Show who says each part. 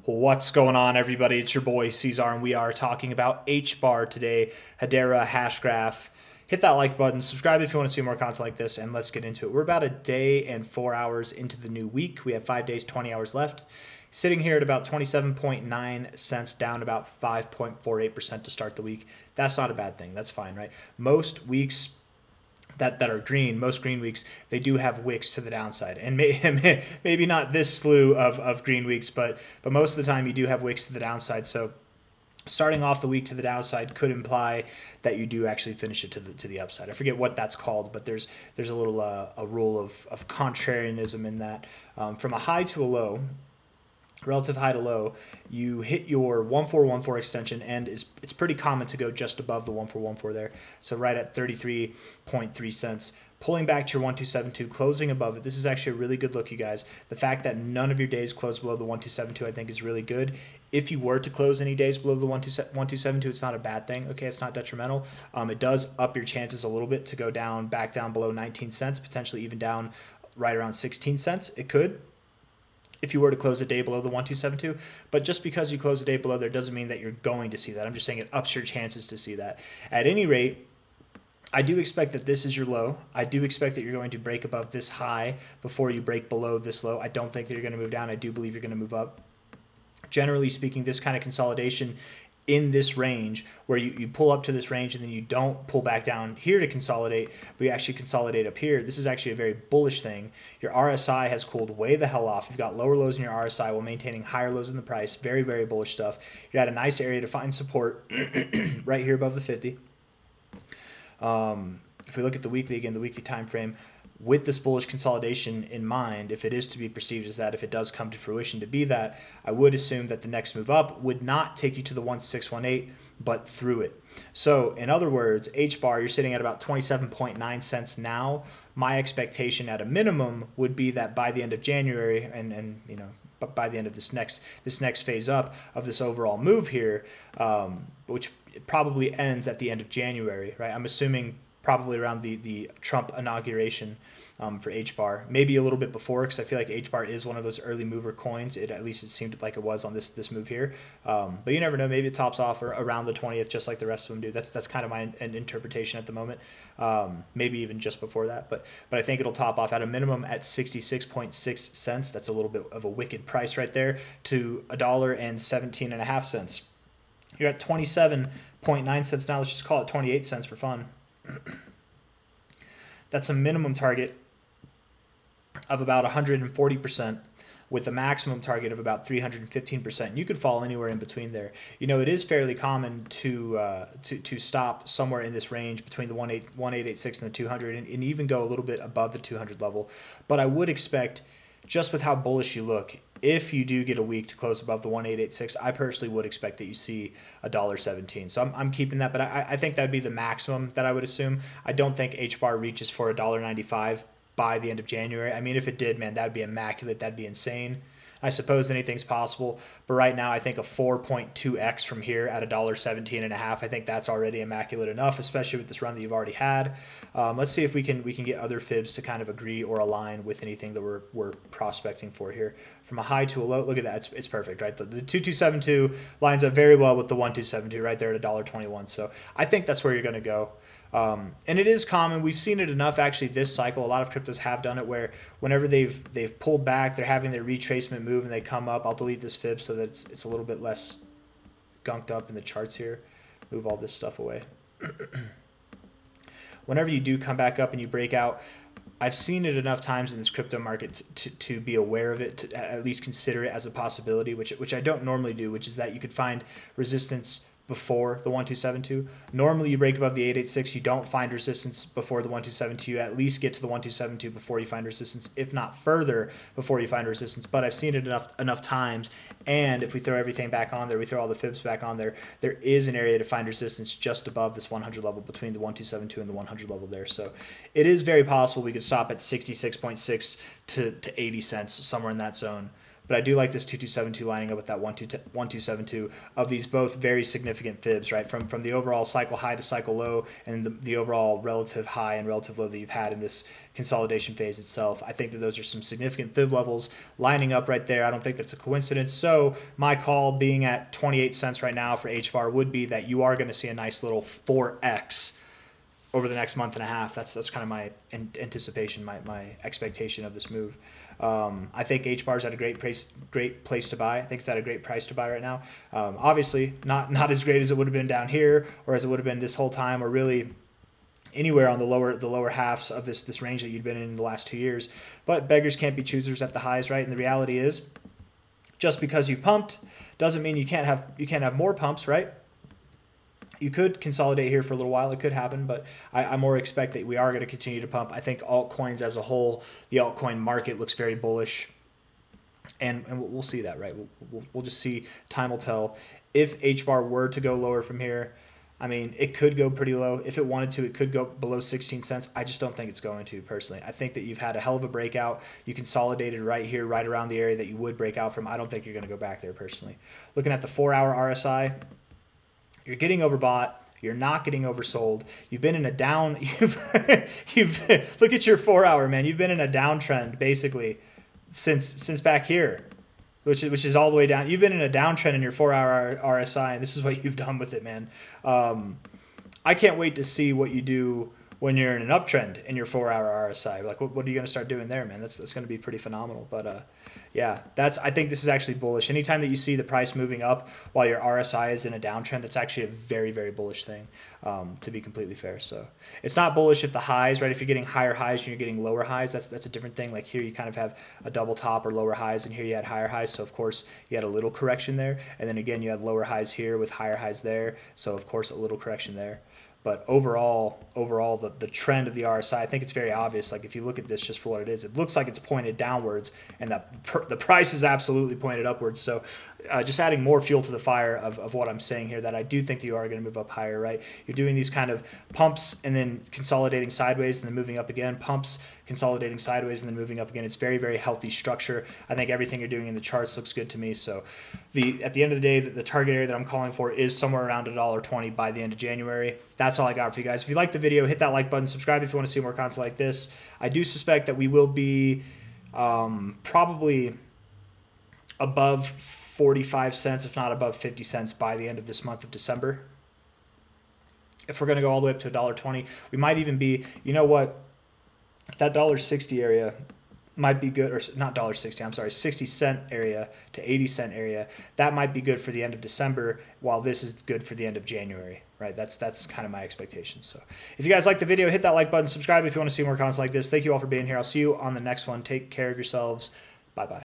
Speaker 1: What's going on, everybody? It's your boy C-Zar, and we are talking about HBAR today, Hedera hash graph. Hit that like button, subscribe if you want to see more content like this, and let's get into it. We're about a day and 4 hours into the new week. We have 5 days, 20 hours left. Sitting here at about 27.9 cents, down about 5.48% to start the week. That's not a bad thing. That's fine, right? Most weeks that are green, most green weeks, they do have wicks to the downside. And maybe not this slew of green weeks, but most of the time you do have wicks to the downside. So starting off the week to the downside could imply that you do actually finish it to the upside. I forget what that's called, but there's a little a rule of contrarianism in that. From a high to a low, relative high to low, you hit your 1414 extension, and it's pretty common to go just above the 1414 there. So right at 33.3 cents. Pulling back to your 1272, closing above it. This is actually a really good look, you guys. The fact that none of your days close below the 1272, I think, is really good. If you were to close any days below the 1272, it's not a bad thing. Okay, it's not detrimental. It does up your chances a little bit to go down, back down below 19 cents, potentially even down right around 16 cents. It could, if you were to close a day below the 1272. But just because you close a day below there doesn't mean that you're going to see that. I'm just saying it ups your chances to see that. At any rate, I do expect that this is your low. I do expect that you're going to break above this high before you break below this low. I don't think that you're going to move down. I do believe you're going to move up. Generally speaking, this kind of consolidation in this range, where you pull up to this range and then you don't pull back down here to consolidate, but you actually consolidate up here, this is actually a very bullish thing. Your RSI has cooled way the hell off. You've got lower lows in your RSI while maintaining higher lows in the price. Very, very bullish stuff. You're at a nice area to find support right here above the 50. If we look at the weekly, again, the weekly time frame, with this bullish consolidation in mind, if it is to be perceived as that, if it does come to fruition to be that, I would assume that the next move up would not take you to the 1618, but through it. So in other words, HBAR, you're sitting at about 27.9 cents now. My expectation at a minimum would be that by the end of January, and you know, but by the end of this next phase up of this overall move here, which probably ends at the end of January, right? I'm assuming probably around the Trump inauguration for HBAR, maybe a little bit before, because I feel like HBAR is one of those early mover coins. At least it seemed like it was on this move here. But you never know. Maybe it tops off around the 20th, just like the rest of them do. That's kind of my interpretation at the moment. Maybe even just before that. But I think it'll top off at a minimum at 66.6 cents. That's a little bit of a wicked price right there, to $1.17.5. You're at 27.9 cents now. Let's just call it 28 cents for fun. That's a minimum target of about 140%, with a maximum target of about 315%. You could fall anywhere in between there. You know, it is fairly common to stop somewhere in this range between the 1886 and the 200, and even go a little bit above the 200 level. But I would expect, just with how bullish you look, if you do get a week to close above the 1886, I personally would expect that you see $1.17. So I'm keeping that, but I think that would be the maximum that I would assume. I don't think HBAR reaches for $1.95 by the end of January. I mean, if it did, man, that would be immaculate. That'd be insane. I suppose anything's possible, but right now I think a 4.2x from here at $1.17.5, I think that's already immaculate enough, especially with this run that you've already had. Let's see if we can get other fibs to kind of agree or align with anything that we're prospecting for here. From a high to a low, look at that, it's perfect, right? The 2272 lines up very well with the 1272 right there at $1.21. So I think that's where you're going to go. And it is common. We've seen it enough actually this cycle. A lot of cryptos have done it where whenever they've pulled back, they're having their retracement move and they come up. I'll delete this fib so that it's a little bit less gunked up in the charts here. Move all this stuff away. Whenever you do come back up and you break out, I've seen it enough times in this crypto market to be aware of it, to at least consider it as a possibility, which I don't normally do, which is that you could find resistance before the 1272. Normally you break above the 886, you don't find resistance before the 1272. You at least get to the 1272 before you find resistance, if not further before you find resistance. But I've seen it enough times, and if we throw everything back on there, we throw all the fibs back on there, there is an area to find resistance just above this 100 level, between the 1272 and the 100 level there. So it is very possible we could stop at 66.6 to 80 cents, somewhere in that zone. but I do like this 2272 lining up with that 1272 of these both very significant fibs, right? From the overall cycle high to cycle low, and the overall relative high and relative low that you've had in this consolidation phase itself. I think that those are some significant fib levels lining up right there. I don't think that's a coincidence. So my call being at 28 cents right now for HBAR would be that you are going to see a nice little 4x over the next month and a half. That's kind of my anticipation, my expectation of this move. I think HBAR is at a great place to buy. I think it's at a great price to buy right now. Obviously, not as great as it would have been down here, or as it would have been this whole time, or really anywhere on the lower halves of this range that you'd been in the last 2 years. But beggars can't be choosers at the highs, right? And the reality is, just because you've pumped doesn't mean you can't have more pumps, right? You could consolidate here for a little while. It could happen, but I more expect that we are going to continue to pump. I think altcoins as a whole, the altcoin market looks very bullish, and we'll see that, right? We'll just see. Time will tell. If HBAR were to go lower from here, I mean, it could go pretty low. If it wanted to, it could go below 16 cents. I just don't think it's going to, personally. I think that you've had a hell of a breakout. You consolidated right here, right around the area that you would break out from. I don't think you're going to go back there, personally. Looking at the 4-hour RSI, you're getting overbought. You're not getting oversold. You've been in a down. Look at your 4-hour, man. You've been in a downtrend basically since back here, which is all the way down. You've been in a downtrend in your 4-hour RSI, and this is what you've done with it, man. I can't wait to see what you do when you're in an uptrend in your 4-hour RSI. Like, what are you going to start doing there, man? That's going to be pretty phenomenal. But yeah, I think this is actually bullish. Anytime that you see the price moving up while your RSI is in a downtrend, that's actually a very, very bullish thing, to be completely fair. So it's not bullish if the highs, right? If you're getting higher highs and you're getting lower highs, that's a different thing. Like here, you kind of have a double top or lower highs, and here you had higher highs. So of course you had a little correction there, and then again you had lower highs here with higher highs there. So of course a little correction there. But overall, the trend of the RSI, I think it's very obvious. Like if you look at this just for what it is, it looks like it's pointed downwards, and the price is absolutely pointed upwards. So just adding more fuel to the fire of what I'm saying here, that I do think that you are going to move up higher, right? You're doing these kind of pumps and then consolidating sideways and then moving up again, pumps, consolidating sideways and then moving up again. It's very, very healthy structure. I think everything you're doing in the charts looks good to me. So at the end of the day, the target area that I'm calling for is somewhere around $1.20 by the end of January. That's all I got for you guys. If you like the video, hit that like button, subscribe if you want to see more content like this. I do suspect that we will be probably above 45 cents, if not above 50 cents by the end of this month of December. If we're going to go all the way up to $1.20, we might even be, you know what, that $1.60 area might be good, or not $1.60, I'm sorry, 60 cent area to 80 cent area. That might be good for the end of December, while this is good for the end of January, right? That's kind of my expectation. So if you guys like the video, hit that like button, subscribe if you want to see more content like this. Thank you all for being here. I'll see you on the next one. Take care of yourselves. Bye-bye.